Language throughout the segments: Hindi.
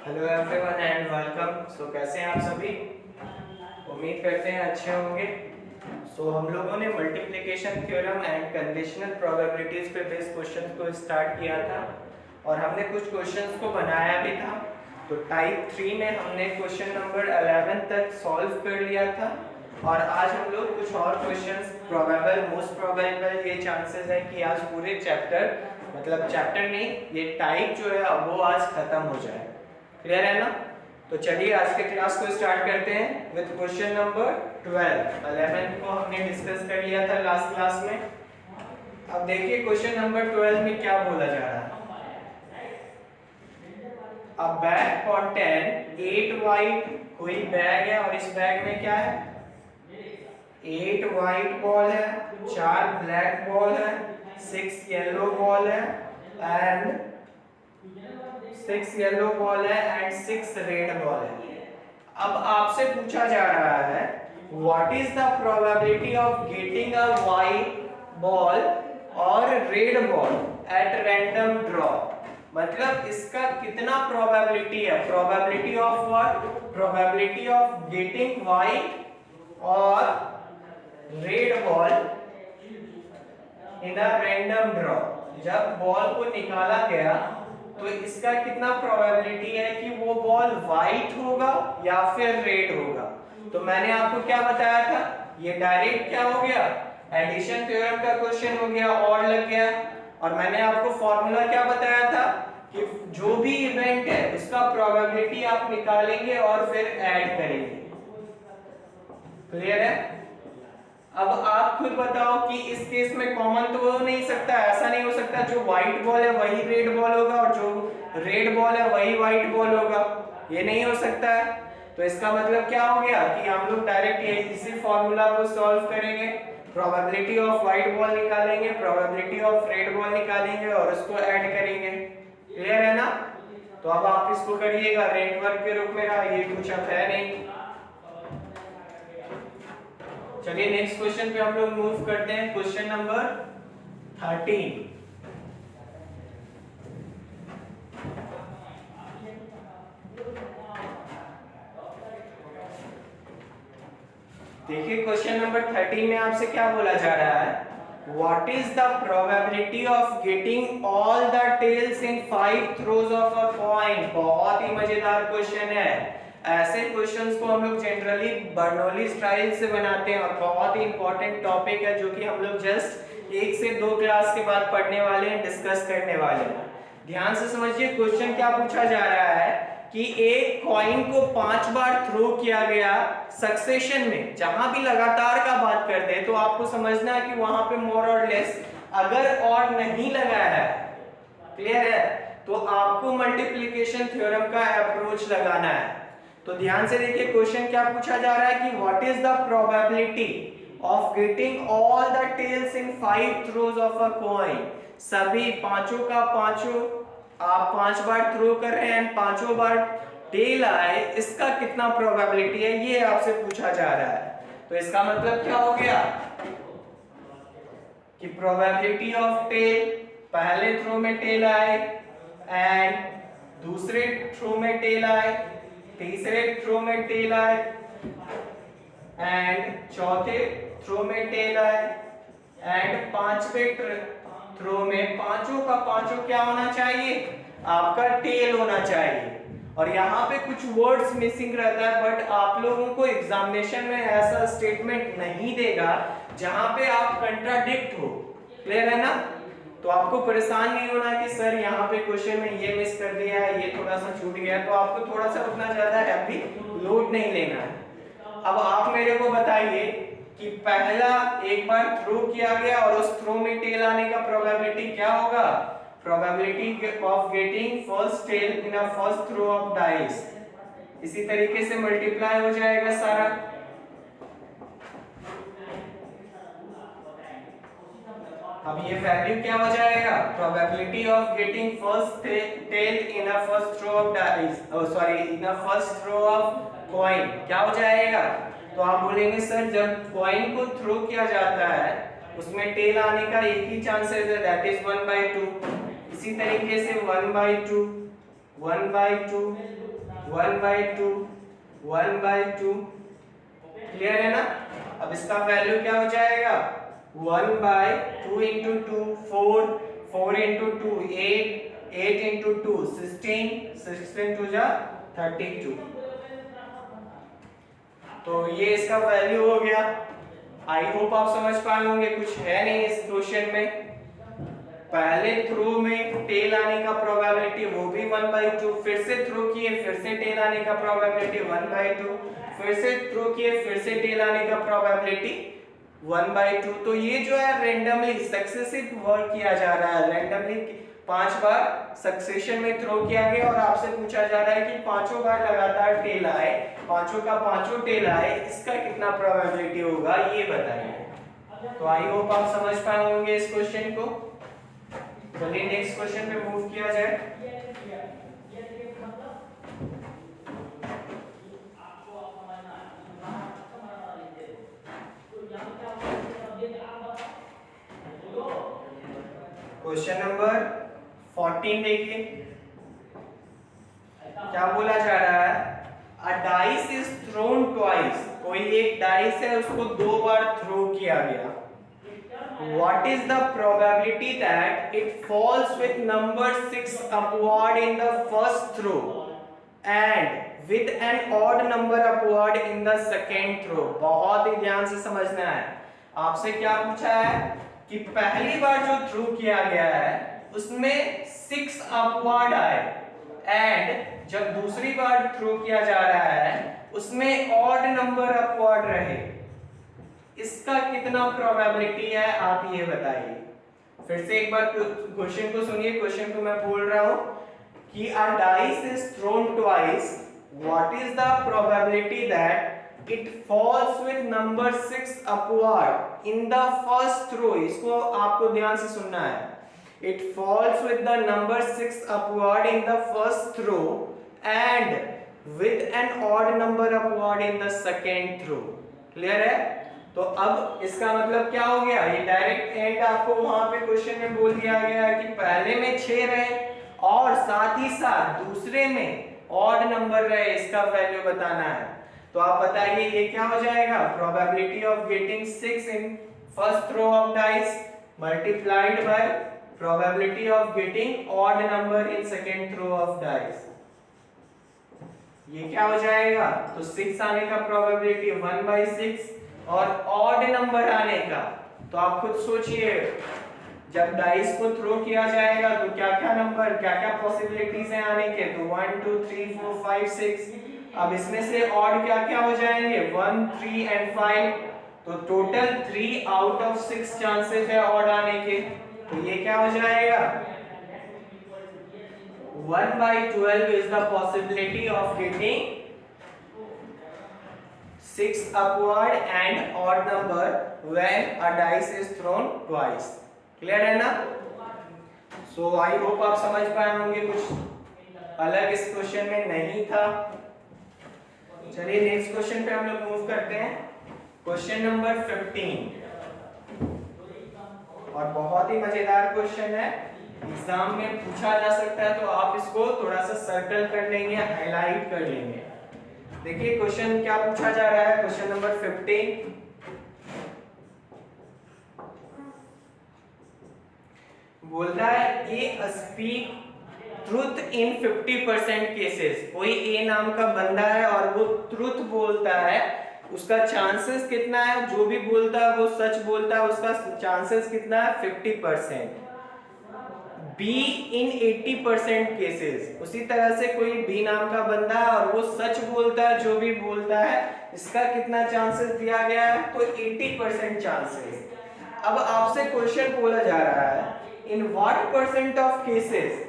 Hello everyone and welcome. कैसे हैं आप सभी? उम्मीद करते हैं अच्छे होंगे। हम लोगों ने multiplication theorem and conditional probabilities पे बेस्ड क्वेश्चंस को स्टार्ट किया था और हमने कुछ क्वेश्चंस को बनाया भी था। तो टाइप 3 में हमने क्वेश्चन नंबर 11 तक सॉल्व कर लिया था और आज हम लोग कुछ और क्वेश्चंस प्रोबेबल मोस्ट प्रोबेबल ये चांसेस है कि आज पूरे चैप्टर मतलब चैप्टर नहीं, ये टाइप जो है वो आज खत्म हो जाए। क्लियर है ना? तो चलिए आज के क्लास को स्टार्ट करते हैं विद क्वेश्चन नंबर 12। 11 को हमने डिस्कस कर लिया था लास्ट क्लास में। अब देखिए क्वेश्चन नंबर 12 में क्या बोला जा रहा है। अ बैग कंटेन 8 वाइट, कोई बैग है और इस बैग में क्या है? 8 वाइट बॉल है, 4 ब्लैक बॉल है, 6 येलो बॉल है एंड 6 येलो बॉल है एंड 6 रेड बॉल है। अब आपसे पूछा जा रहा है what is the probability of getting a white ball और red ball at random draw. मतलब इसका कितना प्रोबेबिलिटी है? Probability of what? Probability of getting white और red ball in a random draw. जब बॉल को निकाला गया तो इसका कितना प्रोबेबिलिटी है कि वो बॉल व्हाइट होगा या फिर रेड होगा। तो मैंने आपको क्या बताया था, ये डायरेक्ट क्या हो गया, एडिशन थ्योरम का क्वेश्चन हो गया और लग गया। और मैंने आपको फॉर्मूला क्या बताया था कि जो भी इवेंट है उसका प्रोबेबिलिटी आप निकालेंगे और फिर ऐड करेंगे। क्लियर है? अब आप खुद बताओ कि इस केस में कॉमन तो हो नहीं सकता, ऐसा नहीं हो सकता जो व्हाइट बॉल है वही रेड बॉल होगा और जो रेड बॉल है वही व्हाइट बॉल होगा, ये नहीं हो सकता है। तो इसका मतलब क्या हो गया कि हम लोग डायरेक्ट इसी फॉर्मूला को सॉल्व करेंगे, प्रोबेबिलिटी ऑफ व्हाइट बॉल निकालेंगे, प्रोबेबिलिटी ऑफ रेड बॉल निकालेंगे और उसको ऐड करेंगे। क्लियर है ना? तो अब आप इसको करिएगा नेटवर्क के रूप में रहा, ये कुछ अब है नहीं। चलिए नेक्स्ट क्वेश्चन पे हम लोग मूव करते हैं, क्वेश्चन नंबर 13। देखिए क्वेश्चन नंबर 13 में आपसे क्या बोला जा रहा है, what is the probability of getting all the tails in 5 throws of a coin. बहुत ही मजेदार क्वेश्चन है। ऐसे क्वेश्चंस को हम लोग जनरली बर्नौली स्टाइल से बनाते हैं और बहुत ही इंपॉर्टेंट टॉपिक है जो कि हम लोग जस्ट 1 से 2 क्लास के बाद पढ़ने वाले हैं, डिस्कस करने वाले हैं। ध्यान से समझिए क्वेश्चन क्या पूछा जा रहा है कि एक कॉइन को 5 बार थ्रो किया गया सक्सेशन में, जहां भी लगातार का बात करते हैं तो आपको समझना है कि वहां पे मोर और लेस अगर और नहीं लगा है, क्लियर है, तो आपको मल्टीप्लिकेशन थ्योरम का अप्रोच लगाना है। तो ध्यान से देखिए क्वेश्चन क्या पूछा जा रहा है कि what is the probability of getting all the tails in 5 throws of a coin. सभी पांचों का पांचों आप 5 बार थ्रो कर रहे हैं, पांचों बार टेल आए, इसका कितना प्रोबेबिलिटी है ये आपसे पूछा जा रहा है। तो इसका मतलब क्या हो गया कि प्रोबेबिलिटी ऑफ टेल, पहले थ्रो में टेल आए एंड दूसरे थ्रो में टेल आए, तीसरे थ्रो में टेल आए एंड चौथे थ्रो में टेल आए एंड पांचवें थ्रो में पांचों का पांचों क्या होना चाहिए, आपका टेल होना चाहिए। और यहाँ पे कुछ वर्ड्स मिसिंग रहता है, बट आप लोगों को एग्जामिनेशन में ऐसा स्टेटमेंट नहीं देगा जहां पे आप कंट्राडिक्ट हो। क्लियर है ना? तो आपको परेशान नहीं होना कि सर यहाँ पे क्वेश्चन में ये मिस कर दिया है, ये थोड़ा सा छूट गया, तो आपको थोड़ा सा उतना ज्यादा हैवी लोड नहीं लेना है। अब आप मेरे को बताइए कि पहला एक बार थ्रो किया गया और उस थ्रो में टेल आने का प्रोबेबिलिटी क्या होगा, probability of getting first tail in a first throw of dice, इसी तरीके से मल्टीप्लाई हो जाएगा सारा। अब ये वैल्यू क्या हो जाएगा, probability of getting first tail in a first throw of dice, sorry in a first throw of coin, क्या हो जाएगा। तो आप बोलेंगे सर जब कॉइन को थ्रो किया जाता है उसमें टेल आने का एक ही चांसेस है, दैट इज 1/2। इसी तरीके से 1/2, 1/2, 1/2 1/2। क्लियर है ना? अब इसका वैल्यू क्या हो जाएगा? 1/2 इंटू 2 4, 4 इंटू 2 8, 8 इंटू 2 16, 16 टू जा 32। तो ये इसका वैल्यू हो गया। आई होप आप समझ पाए होंगे, कुछ है नहीं इस क्वेश्चन में। पहले थ्रो में टेल आने का प्रोबेबिलिटी वो भी 1/2, फिर से थ्रो किए फिर से टेल आने का प्रोबेबिलिटी 1/2, फिर से थ्रो किए फिर से टेल आने का प्रोबेबिलिटी 1/2। तो ये जो है रेंडमली सक्सेसिव वर्क किया जा रहा है, रेंडमली 5 बार सक्सेशन में थ्रो किया गया और आपसे पूछा जा रहा है कि पांचों बार लगातार टेल आए, पांचों का पांचों टेल आए, इसका कितना प्रोबेबिलिटी होगा ये बताइए। तो आई होप आप समझ पाए होंगे इस क्वेश्चन को। चलिए नेक्स्ट क्वेश्चन पे मूव किया जाए। क्वेश्चन नंबर 14 देखिए क्या बोला जा रहा है। अ डाइस इज थ्रोन ट्वाइस, कोई एक डाइस है उसको 2 बार थ्रो किया गया। What is the probability that it falls with number 6 upward in the first throw and with an odd number upward in the second throw? बहुत ही ध्यान से समझना है। आपसे क्या पूछा है कि पहली बार जो थ्रो किया गया है उसमें 6 अपवर्ड आए एंड जब दूसरी बार थ्रो किया जा रहा है उसमें ऑड नंबर अपवर्ड रहे, इसका कितना प्रोबेबिलिटी है आप ये बताइए। फिर से एक बार क्वेश्चन को सुनिए, क्वेश्चन को मैं बोल रहा हूं कि a dice is thrown twice, what is the probability that it falls with number 6 upward in the first throw. इसको आपको ध्यान से सुनना है। It falls with the number 6 upward in the first throw and with an odd number upward in the second throw. Clear है? तो अब इसका मतलब क्या हो गया, ये डायरेक्ट एंड आपको वहां पे क्वेश्चन में बोल दिया गया है कि पहले में 6 रहे और साथ ही साथ दूसरे में ऑड नंबर रहे, इसका वैल्यू बताना है। तो आप बताइए ये क्या हो जाएगा, probability of getting 6 in first throw of dice multiplied by probability of getting odd number in second throw of dice. ये क्या हो जाएगा, तो 6 आने का प्रोबेबिलिटी 1/6 और ऑड नंबर आने का, तो आप खुद सोचिए जब डाइस को थ्रो किया जाएगा तो क्या क्या नंबर, क्या क्या पॉसिबिलिटीज हैं आने के, तो 1 2 3 4 5 6। अब इसमें से ऑड क्या क्या हो जाएंगे, 1 3 एंड 5, तो टोटल 3 आउट ऑफ 6 चांसेस है ऑड आने के। तो ये क्या हो जाएगा, 1/12 is the possibility of getting 6 upward and odd number when a dice is thrown twice. Clear है ना? सो आई होप आप समझ पाए होंगे, कुछ अलग इस क्वेश्चन में नहीं था। चलिए नेक्स्ट क्वेश्चन पे हम लोग मूव करते हैं। क्वेश्चन नंबर 15 और बहुत ही मजेदार क्वेश्चन है, एग्जाम में पूछा जा सकता है, तो आप इसको थोड़ा सा सर्कल कर लेंगे, हाईलाइट कर लेंगे। देखिए क्वेश्चन क्या पूछा जा रहा है, क्वेश्चन नंबर 15 बोलता है ए स्पीक ट्रुथ इन 50% केसेस। कोई ए नाम का बंदा है और वो ट्रुथ बोलता है, उसका चांसेस कितना है, जो भी बोलता है वो सच बोलता है, उसका चांसेस कितना है 50%। बी इन 80% केसेस, उसी तरह से कोई बी नाम का बंदा है और वो सच बोलता है, जो भी बोलता है, इसका कितना चांसेस दिया गया है, तो 80% चांसेस। अब आपसे क्वेश्चन बोला जा रहा है in what percent of cases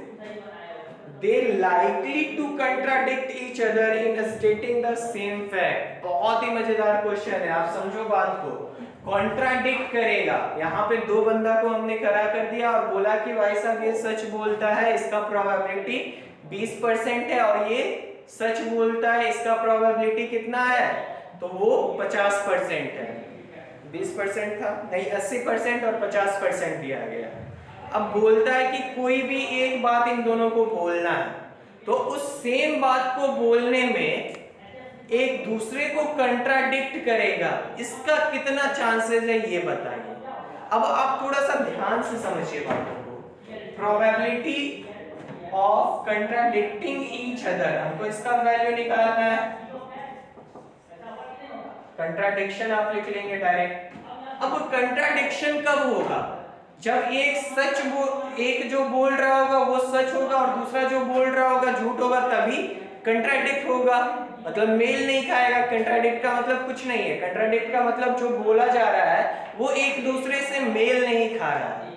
they likely to contradict each other in stating the same fact। बहुत ही मजेदार क्वेश्चन है, आप समझो बात को। कॉन्ट्राडिक्ट करेगा, यहाँ पे दो बंदा को हमने खड़ा कर दिया और बोला कि भाई साहब ये सच बोलता है, इसका प्रोबेबिलिटी 20% है, और ये सच बोलता है, इसका प्रोबेबिलिटी कितना है, तो वो 50% है। 20% था नहीं, 80% और 50% दिया गया। अब बोलता है कि कोई भी एक बात इन दोनों को बोलना है, तो उस सेम बात को बोलने में एक दूसरे को कंट्राडिक्ट करेगा, इसका कितना चांसेस है ये बताइए। अब आप थोड़ा सा ध्यान से समझिए बातों को। प्रोबेबिलिटी ऑफ कंट्राडिक्टिंग ईच अदर, हमको इसका वैल्यू निकालना है। कंट्राडिक्शन आप लिख लेंगे डायरेक्ट। अब कंट्राडिक्शन कब होगा? जब एक जो बोल रहा होगा वो सच होगा और दूसरा जो बोल रहा होगा झूठ होगा, तभी कंट्राडिक्ट होगा। मतलब मेल नहीं खाएगा। कंट्राडिक्ट का मतलब कुछ नहीं है। कंट्राडिक्ट का मतलब जो बोला जा रहा है वो एक दूसरे से मेल नहीं खा रहा है।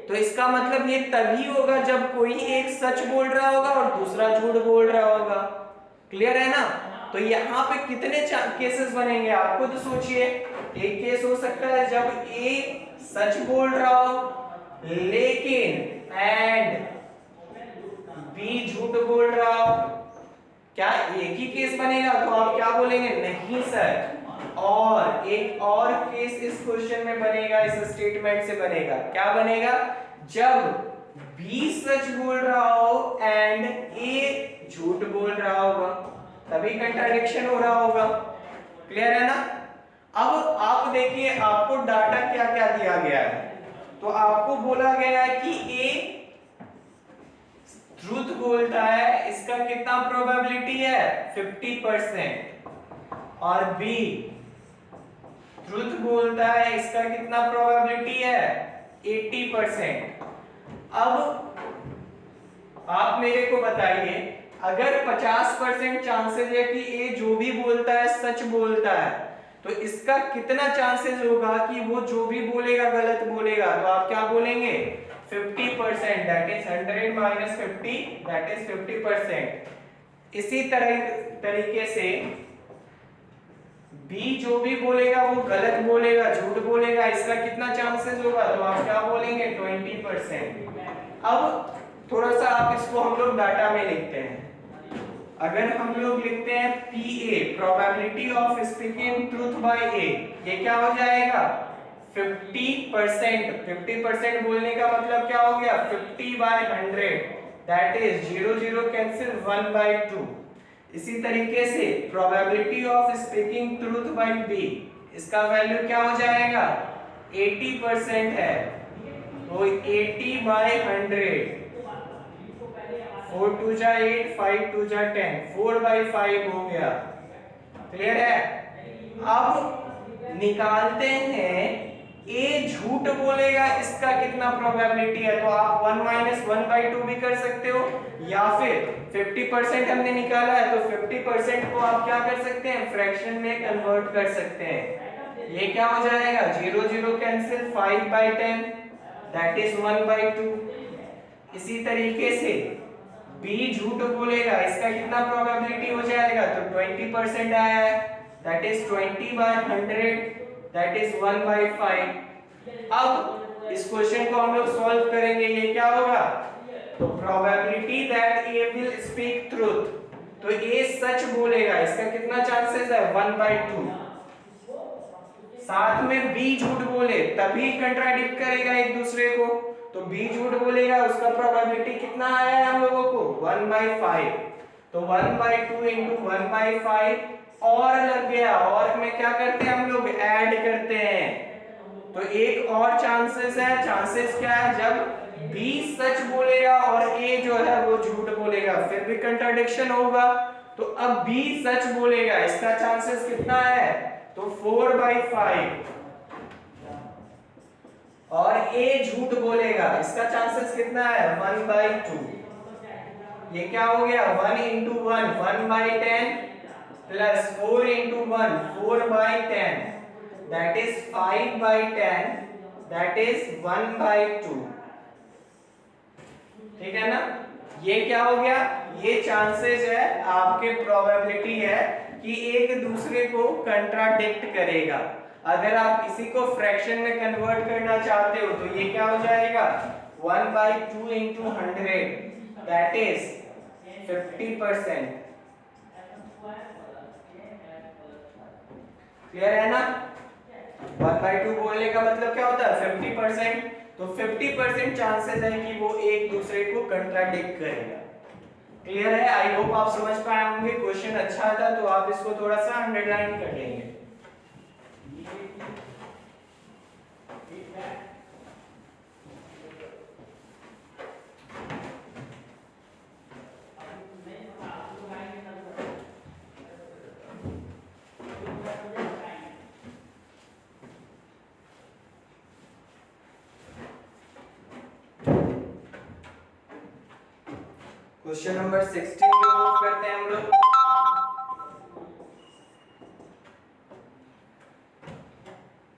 तो इसका मतलब ये तभी होगा जब कोई एक सच बोल रहा होगा और दूसरा झूठ बोल रहा होगा। क्लियर है ना? तो यहाँ पे कितने केसेस बनेंगे आप खुद सोचिए। एक केस हो सकता है जब ए सच बोल रहा हो लेकिन एंड बी झूठ बोल रहा हो। क्या एक ही केस बनेगा? तो आप क्या बोलेंगे? नहीं सर। और एक और केस इस क्वेश्चन में बनेगा, इस स्टेटमेंट से बनेगा। क्या बनेगा? जब बी सच बोल रहा हो एंड ए झूठ बोल रहा होगा, तभी कंट्राडिक्शन हो रहा होगा। क्लियर है ना? अब आप देखिए, आपको डाटा क्या क्या दिया गया है। तो आपको बोला गया है कि ए ट्रूथ बोलता है, इसका कितना प्रोबेबिलिटी है? 50%। और बी ट्रूथ बोलता है, इसका कितना प्रोबेबिलिटी है? 80%। अब आप मेरे को बताइए, अगर 50% चांसेस है कि ए जो भी बोलता है सच बोलता है, तो इसका कितना चांसेस होगा कि वो जो भी बोलेगा गलत बोलेगा? तो आप क्या बोलेंगे? 50%, that is 100 minus 50, that is 50%। इसी तरीके से बी जो भी बोलेगा वो गलत बोलेगा, झूठ बोलेगा, इसका कितना चांसेस होगा? तो आप क्या बोलेंगे? 20%। अब थोड़ा सा आप इसको हम लोग डाटा में लिखते हैं। अगर हम लोग लिखते हैं PA, probability of speaking truth by a, ये क्या हो जाएगा? 50%। 50% बोलने का मतलब क्या हो गया? 50/100, दैट इज 0 0 कैंसिल 1/2। इसी तरीके से probability of speaking truth by B, इसका वैल्यू क्या हो जाएगा? 80% है, तो 80/100। 4 2 जा 8, 5 2 जा 10, 4/5 हो गया। क्लियर है? अब निकालते हैं ए झूठ बोलेगा, इसका कितना प्रोबेबिलिटी है? तो आप 1 माइनस 1/2 भी कर सकते हो, या फिर 50% हमने निकाला है तो 50% को आप क्या कर सकते हैं? फ्रैक्शन में कन्वर्ट कर सकते हैं। ये क्या हो जाएगा? 0 0 कैंसिल 5/10, दैट इज 1/2। इसी तरीके से बी झूठ बोलेगा, इसका कितना प्रोबेबिलिटी हो जाएगा? तो 20% आया है, दैट इज 20/100, दैट इज 1/5। अब इस क्वेश्चन को हम लोग सॉल्व करेंगे। ये क्या होगा? तो probability that A will speak truth, तो ए सच बोलेगा, इसका कितना चांसेस है? 1/2। साथ में बी झूठ बोले, तभी कंट्राडिक्ट करेगा एक दूसरे को। तो बी झूठ बोलेगा, उसका प्रोबेबिलिटी कितना आया है हम लोगों को? 1/5। तो 1/2 इंटू 1/5 और लग गया। और में क्या करते हैं हम लोग? ऐड करते हैं। तो एक और चांसेस है। चांसेस क्या है? जब बी सच बोलेगा और ए जो है वो झूठ बोलेगा, फिर भी कंट्राडिक्शन होगा। तो अब बी सच बोलेगा, इसका चांसेस कितना है? तो 4/5। और ए झूठ बोलेगा, इसका चांसेस कितना है? 1/2। ये क्या हो गया? 1 into 1 1/10 plus 4 into 1 4/10, that is 5/10, that is 1/2। ठीक है ना? ये क्या हो गया? ये चांसेस है, आपके प्रोबेबिलिटी है कि एक दूसरे को कंट्राडिक्ट करेगा। अगर आप इसी को फ्रैक्शन में कन्वर्ट करना चाहते हो तो ये क्या हो जाएगा? 1/2 इंटू 100, दैट इज 50%। क्लियर है ना? 1/2 बोलने का मतलब क्या होता है? 50%। तो 50% चांसेस है कि वो एक दूसरे को कंट्राडिक्ट करेगा। क्लियर है? आई होप आप समझ पाए होंगे। क्वेश्चन अच्छा था तो आप इसको थोड़ा सा अंडरलाइन कर लेंगे। क्वेश्चन नंबर 16 पे मूव करते हैं हम लोग।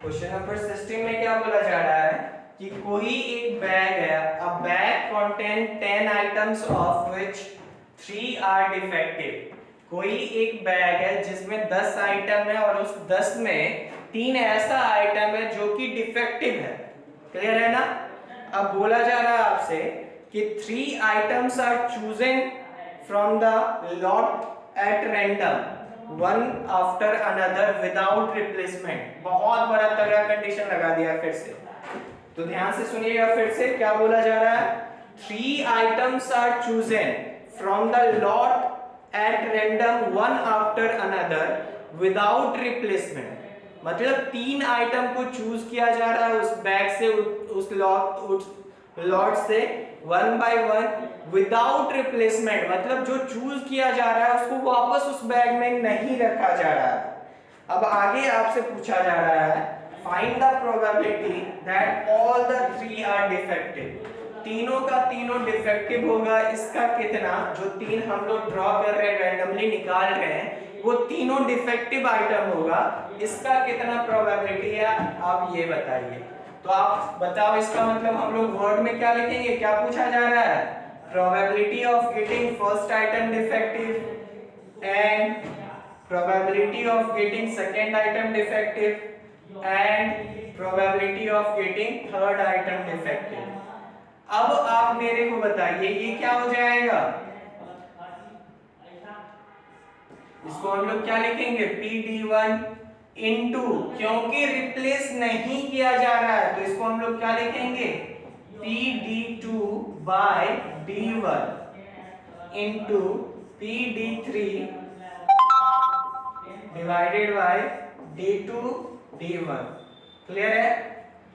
क्वेश्चन नंबर 16 में क्या बोला जा रहा है कि कोई एक बैग है, a bag contain 10 items of which 3 are defective. कोई एक बैग है जिसमें 10 आइटम है और उस 10 में 3 ऐसा आइटम है जो कि डिफेक्टिव है। क्लियर है ना? अब बोला जा रहा है आपसे कि 3 items are chosen from the lot at random, one after another without replacement. बहुत बड़ा तगड़ा कंडीशन लगा दिया फिर से, तो ध्यान से सुनिएगा। फिर से क्या बोला जा रहा है? 3 items are chosen from the lot at random, one after another without replacement. मतलब 3 आइटम को चूज किया जा रहा है उस बैग से, उस लॉट से one by one without replacement. मतलब जो चूज किया जा रहा है उसको वापस उस बैग में नहीं रखा जा रहा है। अब आगे आपसे पूछा जा रहा है find the probability that all the 3 are defective. तीनों का तीनों डिफेक्टिव होगा, इसका कितना? जो 3 हम लोग ड्रॉ कर रहे हैं, रैंडमली निकाल रहे हैं, वो तीनों डिफेक्टिव आइटम होगा, इसका कितना प्रोबेबिलिटी है आप ये बताइए। तो आप बताओ इसका मतलब हम लोग वर्ड में क्या लिखेंगे? क्या पूछा जा रहा है? Probability of getting first item defective and probability of getting second item defective and probability of getting third item defective. अब आप मेरे को बताइए ये क्या हो जाएगा? इसको हम लोग क्या लिखेंगे? PD1 इनटू, क्योंकि रिप्लेस नहीं किया जा रहा है तो इसको हम लोग क्या लिखेंगे? PD2 by D1 into PD3 divided by D2 D1। Clear है?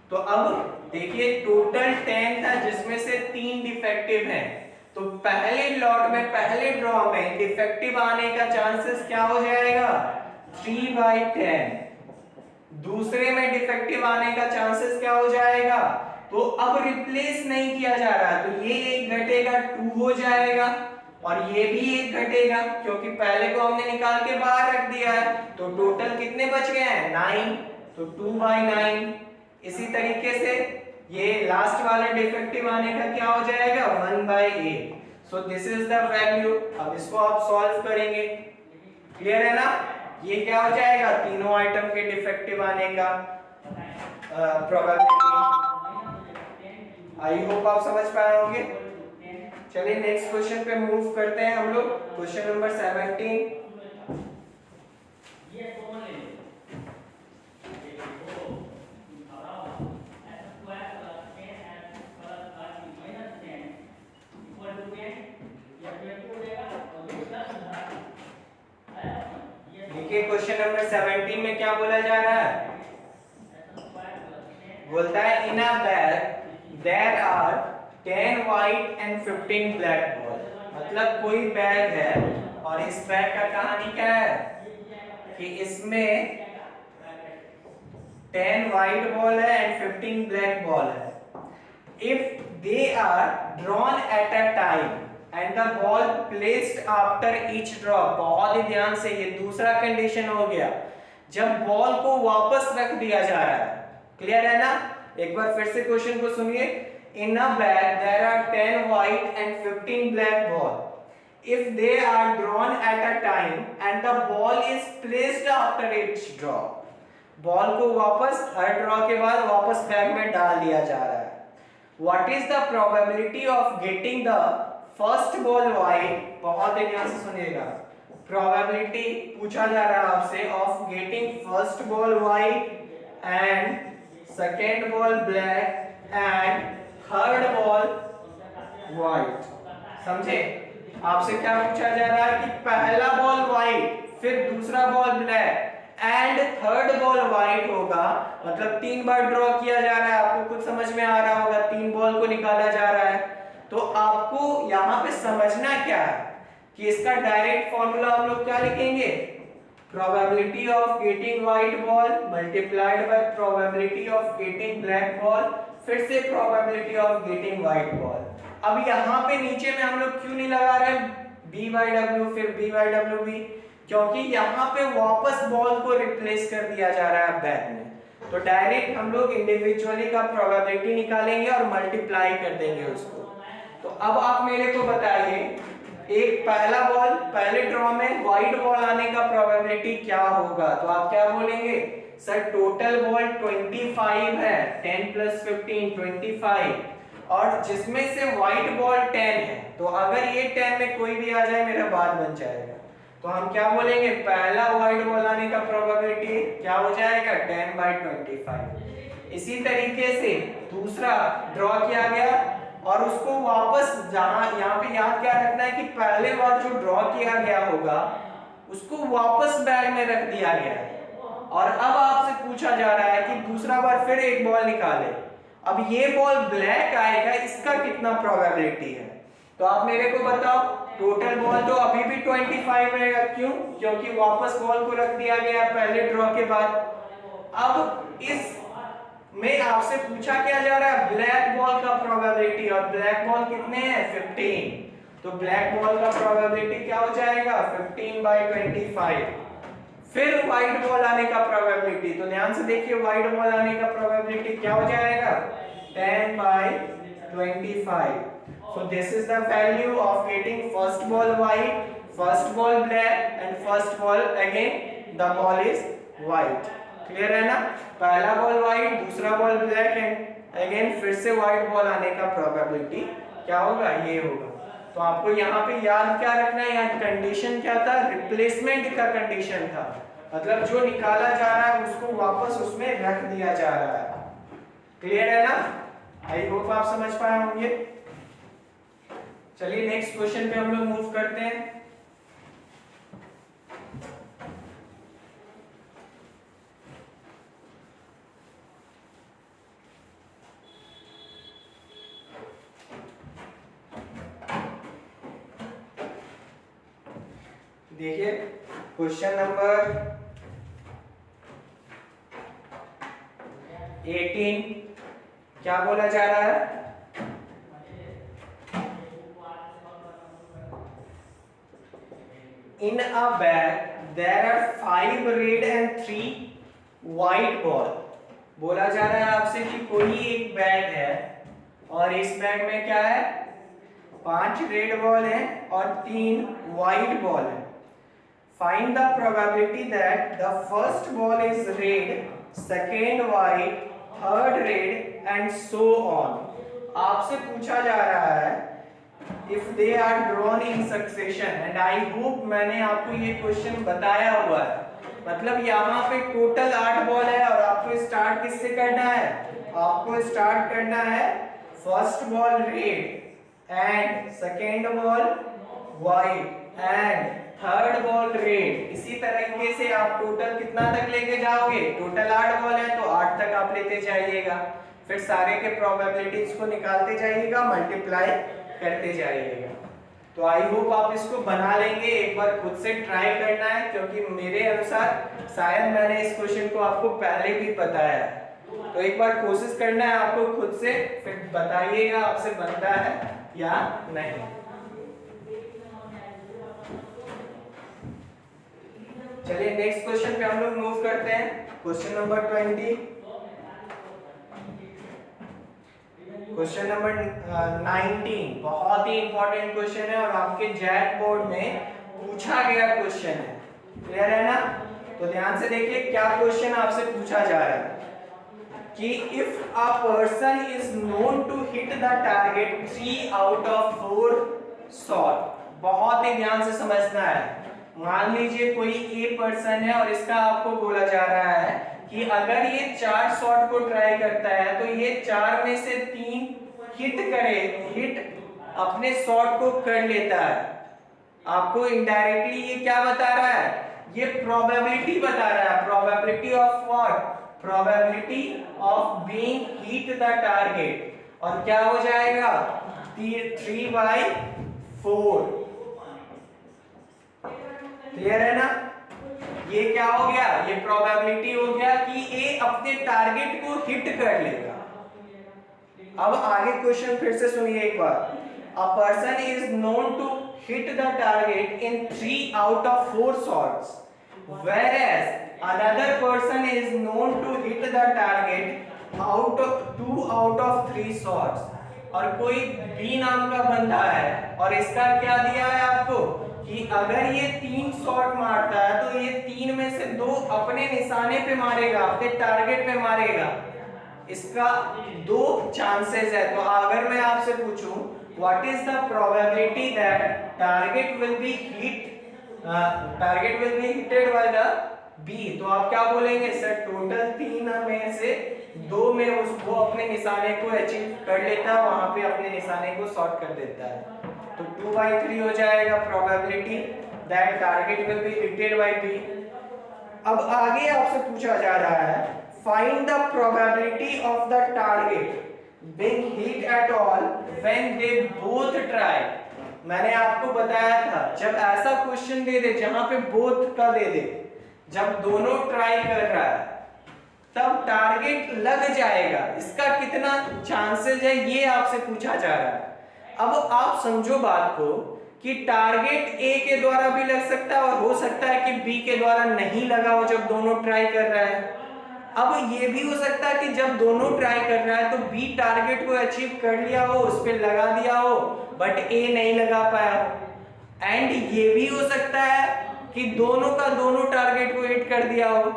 तो अब देखिए टोटल 10 था जिसमें से 3 डिफेक्टिव हैं, तो पहले लॉट में, पहले ड्रॉ में डिफेक्टिव आने का चांसेस क्या हो जाएगा? 3/10। दूसरे में डिफेक्टिव आने का चांसेस क्या हो जाएगा? तो अब रिप्लेस नहीं किया जा रहा तो ये एक घटेगा, 2 हो जाएगा, और ये भी एक घटेगा क्योंकि पहले को हमने निकाल के बाहर रख दिया है। तो टोटल कितने बच गए हैं? 9, तो 2/9। इसी तरीके से ये लास्ट वाला डिफेक्टिव आने का क्या हो जाएगा? 1/8। So this is the value. अब इसको आप सॉल्व करेंगे। क्लियर है ना? ये क्या हो जाएगा? तीनों आइटम के डिफेक्टिव आने का प्रोबेबिलिटी। आई होप आप समझ पाए होंगे। चलिए नेक्स्ट क्वेश्चन पे मूव करते हैं हम लोग। Question number 17। देखिए क्वेश्चन नंबर 17 में क्या बोला जा रहा है? बोलता है in a bag there are 10 white and 15 black ball. मतलब कोई बैग है और इस बैग का कहानी क्या है कि इसमें 10 व्हाइट बॉल है एंड 15 ब्लैक बॉल है। If they are drawn at a time and the ball placed after each draw. बहुत ही ध्यान से, ये दूसरा कंडीशन हो गया जब बॉल को वापस रख दिया जा रहा है। क्लियर है ना? एक बार फिर से क्वेश्चन को सुनिए। In a bag there are 10 white and 15 black ball. If they are drawn at a time and the ball is placed after each draw. Ball को वापस हर ड्रॉ के बाद वापस बैग में डाल दिया जा रहा है। What is the probability of getting the first ball white? बहुत ही ध्यान से सुनिएगा। प्रोबेबिलिटी पूछा जा रहा है आपसे of getting first ball white and second ball black and third ball white. समझे? आपसे क्या पूछा जा रहा है कि पहला बॉल व्हाइट, फिर दूसरा ball black and third ball white होगा, मतलब 3 बार ड्रॉ किया जा रहा है। आपको कुछ समझ में आ रहा होगा, 3 बॉल को निकाला जा रहा है। तो आपको यहाँ पे समझना क्या है कि इसका डायरेक्ट फॉर्मूला हम लोग क्या लिखेंगे, probability of getting white ball multiplied by probability of getting black ball, फिर से probability of getting white ball। अब यहाँ पे नीचे में हम लोग क्यों नहीं लगा रहे b by w फिर b by w भी, क्योंकि यहाँ पे वापस बॉल को रिप्लेस कर दिया जा रहा है बैक में। तो डायरेक्ट हम लोग इंडिविजुअली का प्रोबेबिलिटी निकालेंगे और मल्टीप्लाई कर देंगे उसको। तो अब आप मेरे को बताइए, एक पहला बॉल पहले ड्रॉ में व्हाइट बॉल आने का प्रोबेबिलिटी क्या होगा। तो आप क्या बोलेंगे, सर टोटल बॉल 25 है, 10 + 15 25, और जिसमें से व्हाइट बॉल 10 है। तो अगर ये 10 में कोई भी आ जाए मेरा बात बन जाएगा। तो हम क्या बोलेंगे, पहला व्हाइट बॉल आने का प्रोबेबिलिटी क्या हो जाएगा, 10/25। इसी तरीके से दूसरा ड्रॉ किया गया और उसको वापस जहां यहाँ पे याद क्या रखना है कि पहले बार जो ड्रॉ किया गया होगा उसको वापस बैग में रख दिया गया है। और अब आपसे पूछा जा रहा है कि दूसरा बार फिर एक बॉल निकाले। अब ये बॉल ब्लैक आएगा, इसका कितना प्रोबेबिलिटी है। तो आप मेरे को बताओ, टोटल बॉल तो अभी भी 25 रहेगा, क्यों, क्योंकि वापस बॉल को रख दिया गया पहले ड्रॉ के बाद। अब इस में आपसे पूछा क्या जा रहा है, ब्लैक बॉल का प्रोबेबिलिटी, और ब्लैक बॉल कितने हैं, 15। तो ब्लैक बॉल का प्रोबेबिलिटी क्या हो जाएगा, 15/25। फिर व्हाइट बॉल आने का प्रोबेबिलिटी, तो ध्यान से देखिए व्हाइट बॉल आने का प्रोबेबिलिटी क्या हो जाएगा, 10/25। So this is the value of getting first ball white, first ball black and first ball again the ball is white। Clear है ना, पहला बॉल व्हाइट, दूसरा बॉल ब्लैक एंड अगेन फिर से व्हाइट बॉल आने का प्रोबेबिलिटी क्या होगा, ये होगा। तो आपको यहाँ पे याद क्या रखना है, यहाँ कंडीशन क्या था, रिप्लेसमेंट का कंडीशन था, मतलब जो निकाला जा रहा है उसको वापस उसमें रख दिया जा रहा है। क्लियर है ना, आई होप आप समझ पाए होंगे। चलिए नेक्स्ट क्वेश्चन पे हम लोग मूव करते हैं। देखिए क्वेश्चन नंबर 18 क्या बोला जा रहा है, in a bag there are 5 red and 3 white ball। बोला जा रहा है आपसे कि कोई एक बैग है और इस बैग में क्या है, 5 रेड बॉल है और 3 व्हाइट बॉल है। Find the probability that the first ball is red, second white, third red and so on. आपसे पूछा जा रहा है if they are drawn in succession and I hope मैंने आपको ये क्वेश्चन बताया हुआ है। मतलब यहाँ पे टोटल 8 बॉल है और आपको स्टार्ट किससे करना है, आपको स्टार्ट करना है first ball red and second ball white and third ball red. इसी तरीके से आप टोटल कितना तक लेके जाओगे, टोटल 8 बॉल है तो 8 तक आप लेते जाइएगा, फिर सारे के प्रोबेबिलिटीज को निकालते जाइएगा, मल्टीप्लाई करते जाइएगा। तो आई होप आप इसको बना लेंगे, एक बार खुद से ट्राई करना है, क्योंकि मेरे अनुसार शायद मैंने इस क्वेश्चन को आपको पहले भी बताया है। तो एक बार कोशिश करना है आपको खुद से, फिर बताइएगा आपसे बनता है या नहीं। चलिए नेक्स्ट क्वेश्चन पे हम लोग मूव करते हैं। क्वेश्चन नंबर 20, क्वेश्चन नंबर 19 बहुत ही इंपॉर्टेंट क्वेश्चन है और आपके जैक बोर्ड में पूछा गया क्वेश्चन है। क्लियर है ना, तो ध्यान से देखिए क्या क्वेश्चन आपसे पूछा जा रहा है कि if a person is known to hit the target 3 out of 4 shot. बहुत ही ध्यान से समझना है। मान लीजिए कोई ए पर्सन है और इसका आपको बोला जा रहा है कि अगर ये 4 शॉट को ट्राई करता है तो ये 4 में से 3 हिट करे, हिट अपने शॉट को कर लेता है। आपको इनडायरेक्टली ये क्या बता रहा है, ये प्रोबेबिलिटी बता रहा है। Probability of what, probability of being hit the target. और क्या हो जाएगा 3/4। क्लियर है ना? ये क्या हो गया, ये प्रोबेबिलिटी हो गया कि ए अपने टारगेट को हिट कर लेगा। अब आगे क्वेश्चन फिर से सुनिए एक बार। A person is known to hit the target in 3 out of 4 shots, whereas another person is known to hit the target out of 2 out of 3 shots। और कोई बी नाम का बंदा है और इसका क्या दिया है आपको कि अगर ये 3 शॉट मारता है तो ये 3 में से 2 अपने निशाने पे मारेगा, अपने टारगेट पे मारेगा। इसका 2 चांसेस है। तो अगर मैं आपसे पूछूं what is the probability that target will be hitted by the B, तो आप क्या बोलेंगे सर, टोटल 3 में से 2 में उसको अपने निशाने को अचीव कर लेता है, वहां पे अपने निशाने को शॉर्ट कर देता है। तो 2/3 हो जाएगा probability that target will be hitted by B। अब आगे आपसे पूछा जा रहा है find the probability of the target being hit at all when they both try। मैंने आपको बताया था जब ऐसा क्वेश्चन दे दे जहां पे बोथ का दे दे, जब दोनों ट्राई कर रहा है तब टारगेट लग जाएगा, इसका कितना चांसेस है ये आपसे पूछा जा रहा है। अब आप समझो बात को कि टारगेट ए के द्वारा भी लग सकता है और हो सकता है कि बी के द्वारा नहीं लगा हो जब दोनों ट्राई कर रहा है। अब ये भी हो सकता है कि जब दोनों ट्राई कर रहा है तो बी टारगेट को अचीव कर लिया हो, उस पर लगा दिया हो, बट ए नहीं लगा पाया हो। एंड ये भी हो सकता है कि दोनों का दोनों टारगेट को हिट कर दिया हो।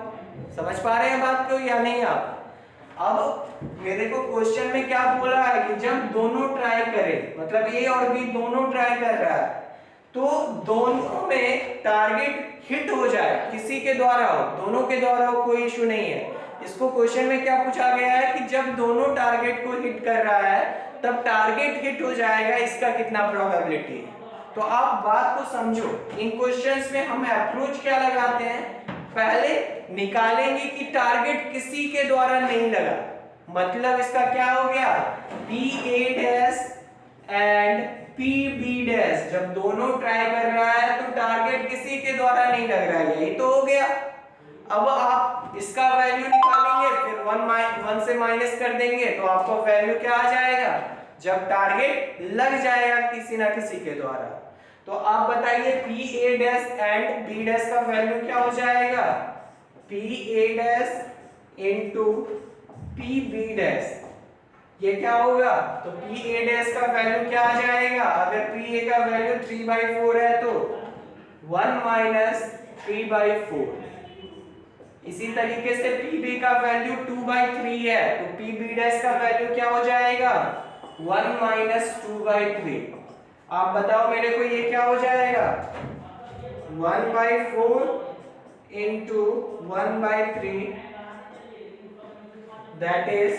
समझ पा रहे हैं बात को या नहीं आप? अब मेरे को क्वेश्चन में क्या बोला है कि जब दोनों ट्राई करें, मतलब ए और बी दोनों ट्राई कर रहा है, तो दोनों में टारगेट हिट हो जाए, किसी के द्वारा हो, दोनों के द्वारा हो, कोई इशू नहीं है। इसको क्वेश्चन में क्या पूछा गया है कि जब दोनों टारगेट को हिट कर रहा है तब टारगेट हिट हो जाएगा, इसका कितना प्रोबेबिलिटी है। तो आप बात को समझो, इन क्वेश्चंस में हम अप्रोच क्या लगाते हैं, पहले निकालेंगे कि टारगेट किसी के द्वारा नहीं लगा, मतलब इसका क्या हो गया PA' एंड PB', जब दोनों ट्राई कर रहा है तो टारगेट किसी के द्वारा नहीं लग रहा है, यही तो हो गया। अब आप इसका वैल्यू निकालेंगे, फिर 1 से माइनस कर देंगे तो आपको वैल्यू क्या आ जाएगा, जब टारगेट लग जाएगा किसी ना किसी के द्वारा। तो आप बताइए PA' एंड B' का वैल्यू क्या हो जाएगा, PA' इंटू PB', ये क्या होगा, तो PA' का वैल्यू क्या आ जाएगा, अगर PA का वैल्यू 3/4 है तो 1 माइनस 3/4। इसी तरीके से PB का वैल्यू 2/3 है तो PB' का वैल्यू क्या हो जाएगा 1 माइनस 2/3। आप बताओ मेरे को ये क्या हो जाएगा 1/4 इंटू 1/3, दैट इज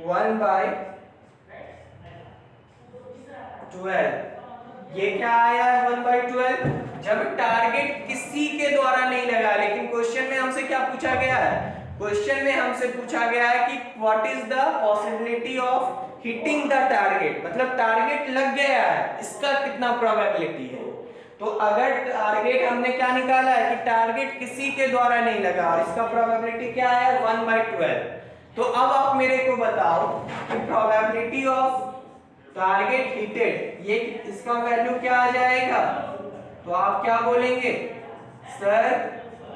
1/12। ये क्या आया है 1/12, जब टारगेट किसी के द्वारा नहीं लगा। लेकिन क्वेश्चन में हमसे क्या पूछा गया है, क्वेश्चन में हमसे पूछा गया है कि what is the possibility of hitting the target, मतलब टारगेट लग गया है, इसका कितना प्रोबेबिलिटी है। तो अगर टारगेट हमने क्या निकाला है कि टारगेट किसी के द्वारा नहीं लगा और इसका प्रोबेबिलिटी क्या है 1/12। तो अब आप मेरे को बताओ कि प्रोबेबिलिटी ऑफ टारगेट हिटेड, ये इसका वैल्यू क्या आ जाएगा, तो आप क्या बोलेंगे सर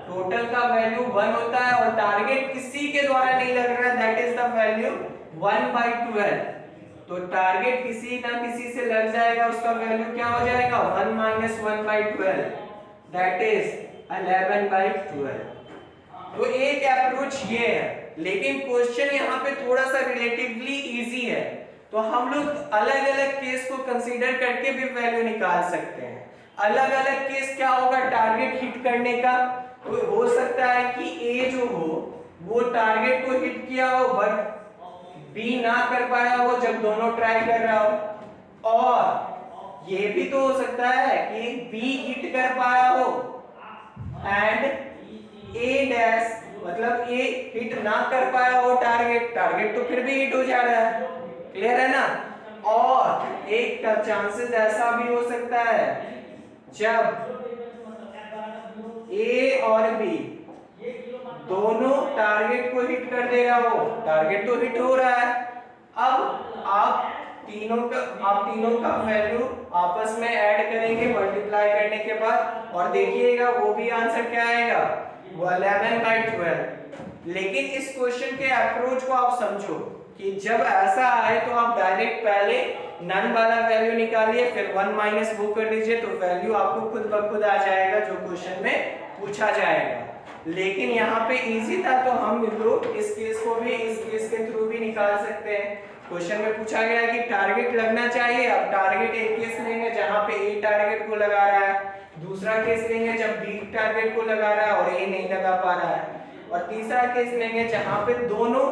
टोटल का वैल्यू 1 होता है और टारगेट किसी के द्वारा नहीं लग रहा है, दैट इज द वैल्यू 1/12। तो टारगेट किसी ना किसी से लग जाएगा, उसका वैल्यू क्या हो जाएगा 1 माइनस 1/12, दैट इज 11/12। तो एक अप्रोच ये है, लेकिन क्वेश्चन यहाँ पे थोड़ा सा रिलेटिवली इजी है, तो हम लोग अलग अलग केस को कंसीडर करके भी वैल्यू निकाल सकते हैं। अलग अलग केस क्या होगा टारगेट हिट करने का, तो हो सकता है कि ए जो हो वो टारगेट को हिट किया हो बट बी ना कर पाया हो जब दोनों ट्राई कर रहा हो, और ये भी तो हो सकता है कि बी हिट कर पाया हो एंड ए डैश, मतलब ए हिट ना कर पाया हो टारगेट, टारगेट तो फिर भी हिट हो जा रहा है, क्लियर है ना। और एक का चांसेस ऐसा भी हो सकता है जब ए और बी दोनों टारगेट को हिट कर दे रहा हो, टारगेट तो हिट हो रहा है, अब आप तीनों का वैल्यू आपस में ऐड करेंगे मल्टीप्लाई करने के बाद, और देखिएगा वो भी आंसर क्या आएगा, वो 11/12। लेकिन इस क्वेश्चन के अप्रोच को आप समझो कि जब ऐसा आए तो आप डायरेक्ट पहले नन वाला वैल्यू निकालिए, फिर 1 माइनस वो कर दीजिए, तो वैल्यू आपको खुद ब खुद आ जाएगा जो क्वेश्चन में पूछा जाएगा। लेकिन यहाँ पे इजी था तो हम लोग इस केस को भी इस केस के थ्रू भी निकाल सकते हैं। क्वेश्चन में पूछा गया है कि टारगेट लगना चाहिए, अब टारगेट एक केस लेंगे जहां पे ए टारगेट को लगा रहा है, दूसरा केस लेंगे जब बी टारगेट को लगा रहा है और ए नहीं लगा पा रहा है, और तीसरा केस लेंगे जहां पे दोनों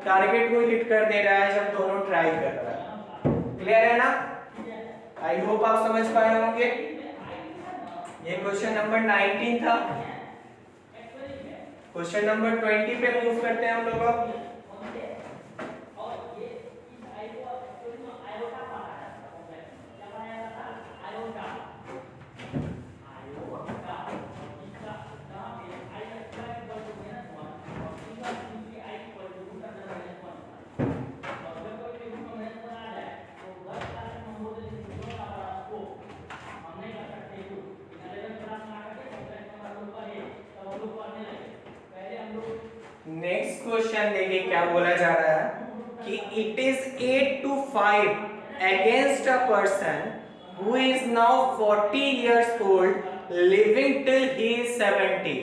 टारगेट को हिट कर दे रहा है जब दोनों ट्राई कर रहा है। क्लियर है ना? आई होप आप समझ पाए होंगे। ये क्वेश्चन नंबर 19 था। क्वेश्चन नंबर 20 पे मूव करते हैं हम लोग। नेक्स्ट क्वेश्चन देखिए क्या बोला जा रहा है कि it is 8 to 5 against a person who is now 40 years old living till he is 70।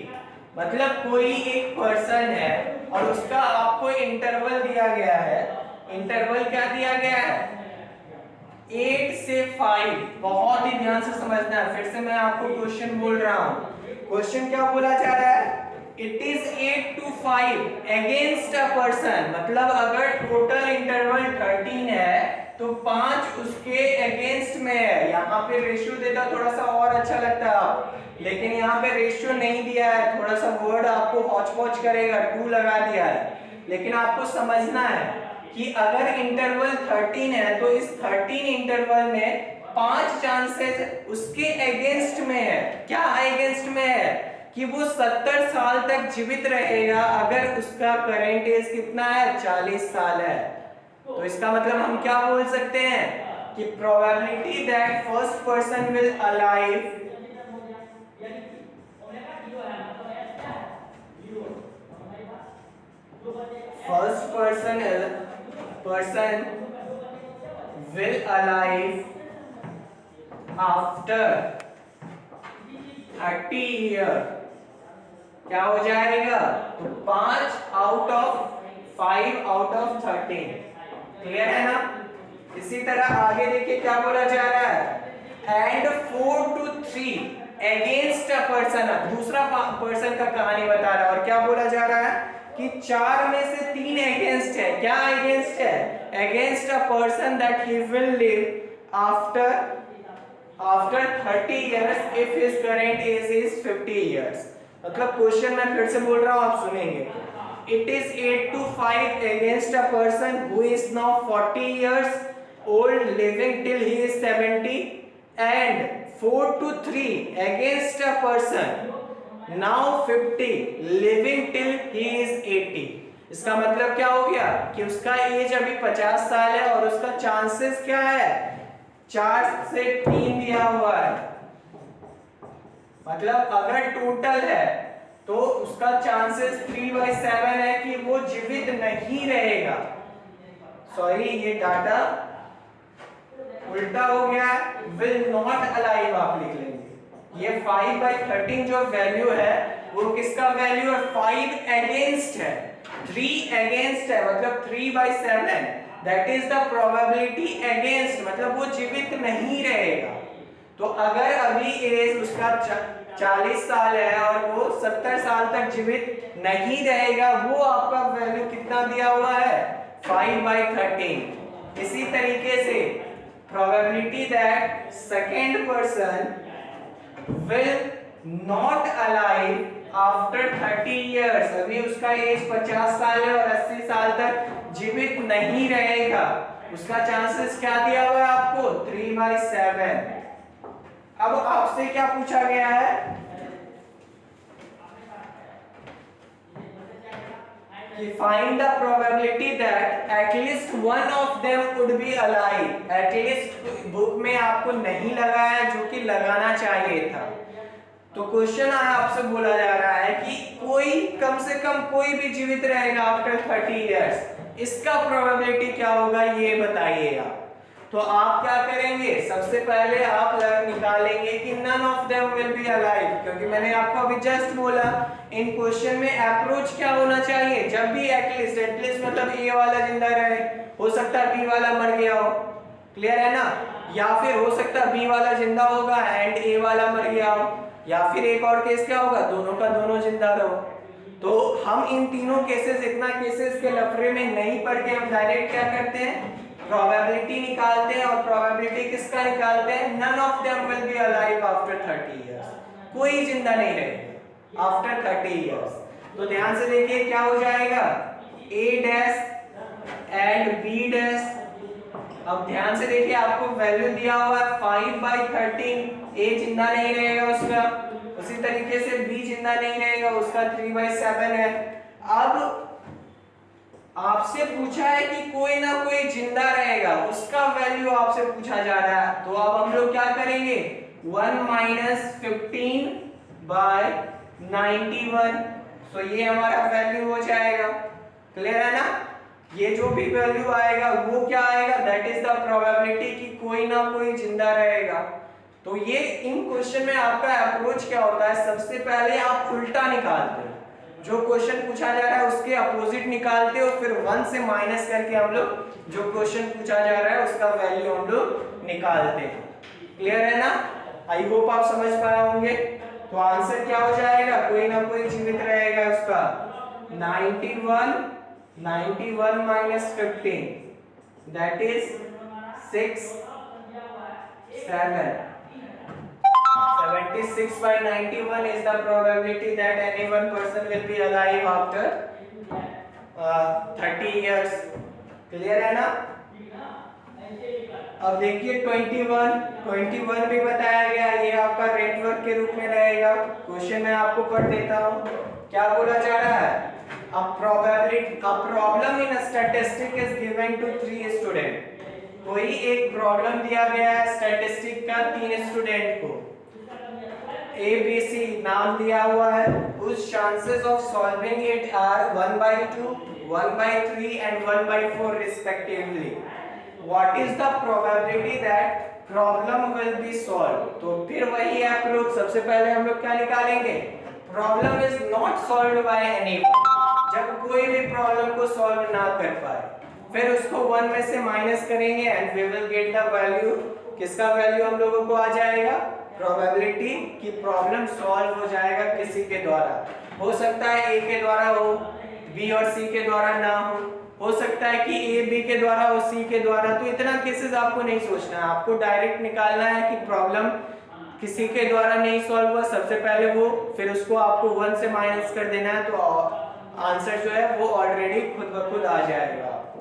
मतलब कोई एक पर्सन है और उसका आपको इंटरवल दिया गया है। इंटरवल क्या दिया गया है? 8 से 5। बहुत ही ध्यान से समझना है, फिर से मैं आपको क्वेश्चन बोल रहा हूं। क्वेश्चन क्या बोला जा रहा है? It is 8 to 5 against a person, मतलब अगर टोटल इंटरवल 13 है तो 5 उसके अगेंस्ट में है। यहाँ पे रेशियो देता थोड़ा सा और अच्छा लगता है, लेकिन यहाँ पे रेशियो नहीं दिया है, थोड़ा सा वर्ड आपको हौच पौच करेगा, 2 लगा दिया है। लेकिन आपको समझना है कि अगर इंटरवल 13 है तो इस 13 इंटरवल में 5 चांसेस उसके अगेंस्ट में है। क्या अगेंस्ट में है? कि वो 70 साल तक जीवित रहेगा अगर उसका करंट एज कितना है? 40 साल है। तो इसका मतलब हम क्या बोल सकते हैं कि probability that first person will alive person will alive after 30 year क्या हो जाएगा? तो 5 out of 5 out of 13। Clear है ना? इसी तरह आगे देखिए क्या बोला जा रहा है, and 4 to 3 against a person। दूसरा पर्सन का कहानी बता रहा है और क्या बोला जा रहा है कि 4 में से 3 अगेंस्ट है। क्या अगेंस्ट है? Against a person that he will live after 30 years if his current age is 50 years। मतलब क्वेश्चन मैं फिर से बोल रहा हूं, आप सुनेंगे। It is 8 to 5 against a person who is now 40 years old living till he is 70, and 4 to 3 against a person now 50 living till he is 80। इसका मतलब क्या हो गया कि उसका एज अभी 50 साल है और उसका चांसेस क्या है? 4 से 3 दिया हुआ है। मतलब अगर टोटल है तो उसका चांसेस 3/7 है कि वो जीवित नहीं रहेगा। सॉरी, ये डाटा उल्टा हो गया, विल नॉट अलाइव आप लिख लेंगे। ये 5/13 जो वैल्यू है वो किसका वैल्यू है? 5 अगेंस्ट है, 3 अगेंस्ट है, मतलब 3/7। That is the probability against, मतलब वो जीवित नहीं रहेगा। तो अगर अभी एज उसका 40 साल है और वो 70 साल तक जीवित नहीं रहेगा, वो आपका वैल्यू कितना दिया हुआ है? 5/13। इसी तरीके से probability that second person will not alive after 30 years, अभी उसका एज 50 साल है और 80 साल तक जीवित नहीं रहेगा, उसका चांसेस क्या दिया हुआ है आपको 3/7। अब आपसे क्या पूछा गया है कि find the probability that at least one of them would be alive। at least book में आपको नहीं लगाया जो कि लगाना चाहिए था। तो क्वेश्चन आपसे बोला जा रहा है कि कोई कम से कम कोई भी जीवित रहेगा आफ्टर 30 इयर्स, इसका प्रोबेबिलिटी क्या होगा ये बताइएगा। तो आप क्या करेंगे, सबसे पहले आप निकालेंगे कि none of them will be alive, क्योंकि मैंने आपको अभी जस्ट बोला इन क्वेश्चन में अप्रोच क्या होना चाहिए, जब भी एटलीस्ट मतलब ए वाला जिंदा रहे, हो सकता है बी वाला मर गया हो, क्लियर है ना, या फिर हो सकता है बी वाला जिंदा होगा एंड ए वाला मर गया हो, या फिर एक और केस क्या होगा दोनों का दोनों जिंदा रहो। तो हम इन तीनों केसेस, इतना केसेस के लफड़े में नहीं पढ़ के हम डायरेक्ट क्या करते हैं प्रोबेबिलिटी निकालते हैं, और प्रोबेबिलिटी किसका निकालते हैं, none of them will be alive after 30 years, कोई जिंदा नहीं रहेगा आफ्टर 30 इयर्स। तो ध्यान से देखिए क्या हो जाएगा A dash and B dash. अब ध्यान से देखिए आपको वैल्यू दिया हुआ है 5/13, A जिंदा नहीं रहेगा उसका, उसी तरीके से B जिंदा नहीं रहेगा उसका 3/7 है। अब आपसे पूछा है कि कोई ना कोई जिंदा रहेगा, उसका वैल्यू आपसे पूछा जा रहा है, तो अब हम लोग क्या करेंगे 1 - 15/91, तो ये हमारा वैल्यू हो जाएगा, क्लियर है ना। ये जो भी वैल्यू आएगा वो क्या आएगा, दैट इज द प्रोबेबिलिटी कि कोई ना कोई जिंदा रहेगा। तो ये इन क्वेश्चन में आपका अप्रोच क्या होता है, सबसे पहले आप उल्टा निकालते हो, जो क्वेश्चन पूछा जा रहा है उसके अपोजिट निकालते हो, फिर 1 से माइनस करके हम लोग जो क्वेश्चन पूछा जा रहा है उसका वैल्यू हम लोग निकालते हैं, क्लियर है ना। आई होप आप समझ पाए होंगे। तो आंसर क्या हो जाएगा, कोई ना कोई जीवित रहेगा उसका 91 - 15 that is 6 7। 76/91 is the probability that any one person will be alive after 30 years, clear है ना। अब देखिए 21 भी बताया गया, ये आपका नेटवर्क के रूप में रहेगा। क्वेश्चन मैं आपको पढ़ देता हूँ, क्या बोला जा रहा है, a problem in a statistic is given to 3 student। कोई एक प्रॉब्लम दिया गया है स्टैटिस्टिक का 3 स्टूडेंट को, ABC नाम दिया हुआ है, उस chances of solving it are 1/2, 1/3 and 1/4 respectively. What is the probability that problem will be solve. तो फिर वही अप्रोच, सबसे पहले हम लोग क्या निकालेंगे, problem is not solved bye anyone, जब कोई भी प्रॉब्लम को सॉल्व ना कर पाए, फिर उसको 1 में से माइनस करेंगे and we will get the value, किसका वैल्यू हम लोगों को आ जाएगा, प्रोबेबिलिटी कि प्रॉब्लम सॉल्व हो जाएगा किसी के द्वारा। हो सकता है A के द्वारा हो, B और C के द्वारा ना हो सकता है कि A B के द्वारा हो, C के द्वारा। तो इतना केसेस आपको नहीं सोचना है, आपको डायरेक्ट निकालना है कि प्रॉब्लम किसी के द्वारा नहीं सॉल्व हुआ, सबसे पहले वो, फिर उसको आपको 1 से माइनस कर देना है, तो आंसर जो है वो ऑलरेडी खुद ब खुद आ जाएगा आपको,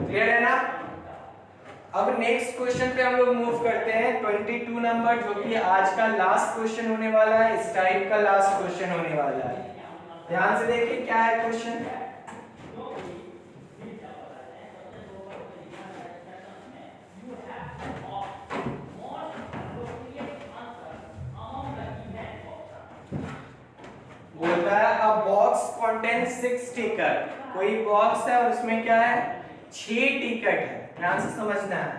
क्लियर है ना। अब नेक्स्ट क्वेश्चन पे हम लोग मूव करते हैं, 22 नंबर, जो कि आज का लास्ट क्वेश्चन होने वाला है, इस टाइप का लास्ट क्वेश्चन होने वाला है। ध्यान से देखिए क्या है क्वेश्चन। बोलता है अ बॉक्स कंटेन्स 6 टिकट, कोई बॉक्स है और उसमें क्या है 6 टिकट है, ध्यान से समझना है।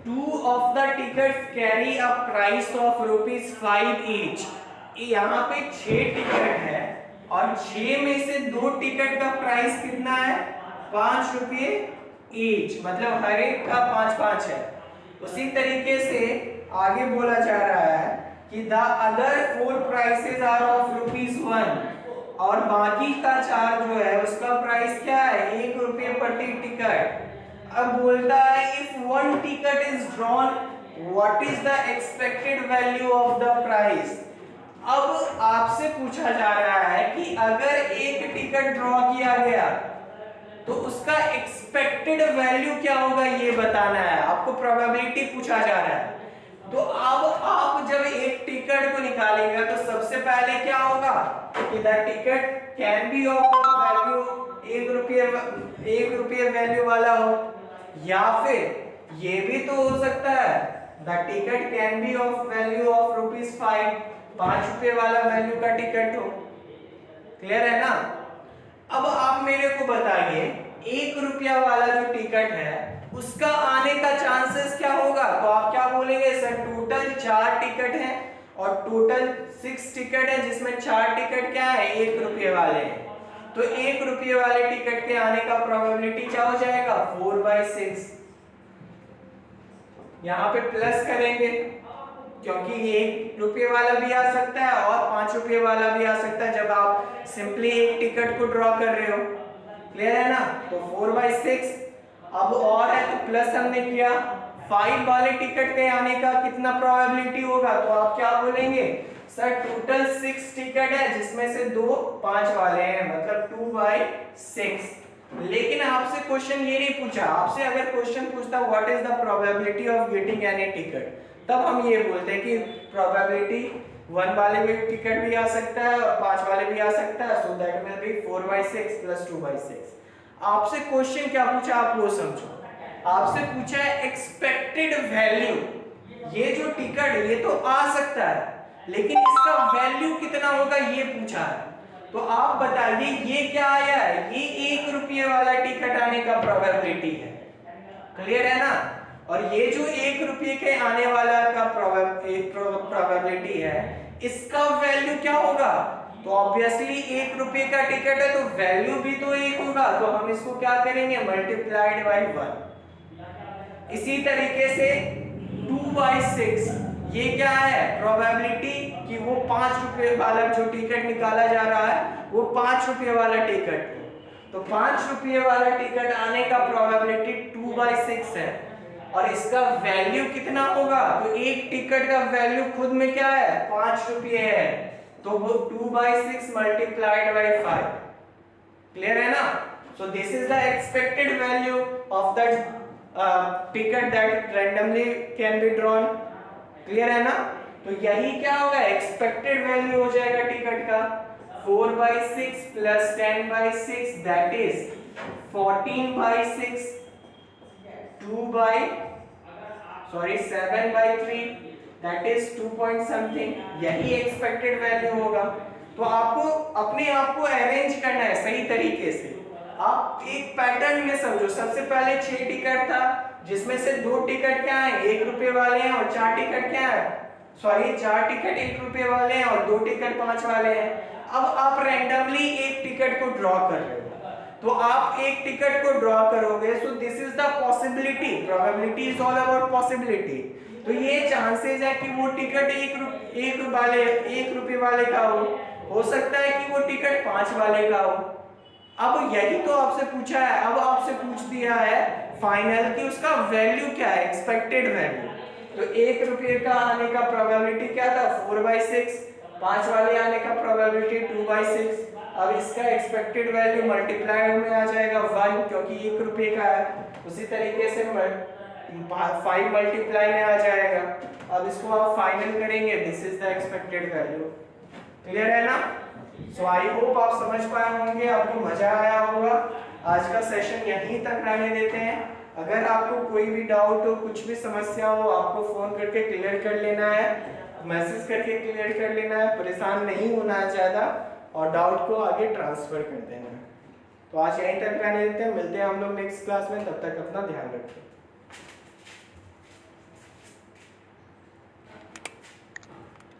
2 of the tickets carry a price of ₹5 each। यहाँ पे 6 टिकट है और 6 में से 2 टिकट का प्राइस कितना है, ₹5 ईच, मतलब हर एक का 5-5 है। उसी तरीके से आगे बोला जा रहा है कि the other 4 prices are of ₹1 और बाकी का 4 जो है उसका प्राइस क्या है, 1 रुपये प्रति टिकट। अब बोलता है if one ticket is drawn what is the expected value of the price. अब आपसे पूछा जा रहा है कि अगर एक टिकट ड्रॉ किया गया तो उसका एक्सपेक्टेड वैल्यू क्या होगा ये बताना है, आपको प्रोबेबिलिटी पूछा जा रहा है। तो अब आप जब एक टिकट को निकालेंगे तो सबसे पहले क्या होगा कि the ticket can be of value 1 रुपये वैल्यू वाला हो, या फिर ये भी तो हो सकता है the ticket can be of value of ₹5, 5 रुपये वाला वैल्यू का टिकट हो। क्लियर है ना। अब आप मेरे को बताइए 1 रुपया वाला जो टिकट है उसका आने का चांसेस क्या होगा। तो आप क्या बोलेंगे, सर टोटल 4 टिकट है और टोटल 6 टिकट है जिसमें 4 टिकट क्या है 1 रुपये वाले हैं। तो 1 रुपये वाले टिकट के आने का प्रोबेबिलिटी क्या हो जाएगा 4/6। यहाँ पे प्लस करेंगे क्योंकि 1 रुपये वाला भी आ सकता है और 5 रुपये वाला भी आ सकता है जब आप सिंपली एक टिकट को ड्रॉ कर रहे हो। क्लियर है ना। तो 4/6 अब और है तो प्लस हमने किया 5 वाले टिकट के आने का कितना प्रोबेबिलिटी होगा। तो आप क्या बोलेंगे, सर टोटल 6 टिकट है जिसमें से 2 5 वाले हैं मतलब 2/6। लेकिन आपसे क्वेश्चन ये नहीं पूछा, आपसे अगर क्वेश्चन पूछता what is the probability of getting any ticket, तब हम ये बोलते हैं कि प्रोबेबिलिटी 1 वाले भी टिकट भी आ सकता है और 5 वाले भी आ सकता है। So that will be 4/6 plus 2/6। आपसे क्वेश्चन क्या पूछा आप वो समझो। आपसे पूछा है एक्सपेक्टेड वैल्यू, ये जो टिकट ये तो आ सकता है लेकिन इसका वैल्यू कितना होगा ये पूछा है। तो आप बताइए ये क्या आया है, ये 1 रुपये वाला टिकट आने का प्रोबेबिलिटी है। क्लियर है ना। और ये जो 1 रुपये के आने वाला का प्रोबेबिलिटी है इसका वैल्यू क्या होगा। तो ऑब्वियसली 1 रुपये का टिकट है तो वैल्यू भी तो 1 होगा, तो हम इसको क्या करेंगे मल्टीप्लाइड बाय 1। इसी तरीके से 2/6 ये क्या है प्रोबेबिलिटी कि वो 5 रुपये वाला जो टिकट निकाला जा रहा है वो 5 रुपये वाला टिकट है। तो 5 रुपये वाला टिकट आने का प्रोबेबिलिटी 2/6 है और इसका वैल्यू कितना होगा। तो एक टिकट का वैल्यू खुद में क्या है 5 रुपये है, तो वो 2/6 मल्टीप्लाइड बाय 5। क्लियर है ना। So this is the expected value of the ticket that randomly can be drawn. Clear है ना। तो यही क्या होगा एक्सपेक्टेड वैल्यू हो जाएगा टिकट का 4/6 plus 10/6 that is 14/6 7/3 that is 2 point something, यही एक्सपेक्टेड वैल्यू होगा। तो आपको अपने आप को अरेंज करना है सही तरीके से। आप एक पैटर्न में समझो, सबसे पहले 6 टिकट था जिसमें से 2 टिकट क्या है 1 रुपये वाले हैं और 4 टिकट क्या है 4 टिकट 1 रुपये वाले हैं और 2 टिकट 5 वाले हैं। अब आप रैंडमली एक टिकट को ड्रॉ कर रहे हो, तो आप एक टिकट को ड्रॉ करोगे। So this is the possibility, probability is all about possibility. तो ये चांसेस है कि वो टिकट 1 रुपये वाले का हो सकता है कि वो टिकट 5 वाले का हो। अब यही तो आपसे पूछा है, अब आपसे पूछ दिया है फाइनल कि उसका वैल्यू क्या है एक्सपेक्टेड वैल्यू। तो 1 रुपये का आने का प्रोबेबिलिटी क्या था 4/6, 5 वाले आने का प्रोबेबिलिटी 2/6। अब इसका एक्सपेक्टेड वैल्यू मल्टीप्लाई में आ जाएगा 1 क्योंकि 1 रुपये का है। उसी तरीके से 5 मल्टीप्लाई में आ जाएगा। अब इसको आप फाइनल करेंगे, this is the expected value. Clear है ना। सो आई होप आप समझ पाए होंगे, आपको मजा आया होगा। आज का सेशन यहीं तक रहने देते हैं। अगर आपको कोई भी डाउट हो, कुछ भी समस्या हो, आपको फोन करके क्लियर कर लेना है, मैसेज करके क्लियर कर लेना है, परेशान नहीं होना है ज़्यादा और डाउट को आगे ट्रांसफर कर देना है। तो आज यहीं तक रहने देते हैं, मिलते हैं हम लोग नेक्स्ट क्लास में, तब तक अपना ध्यान रखें।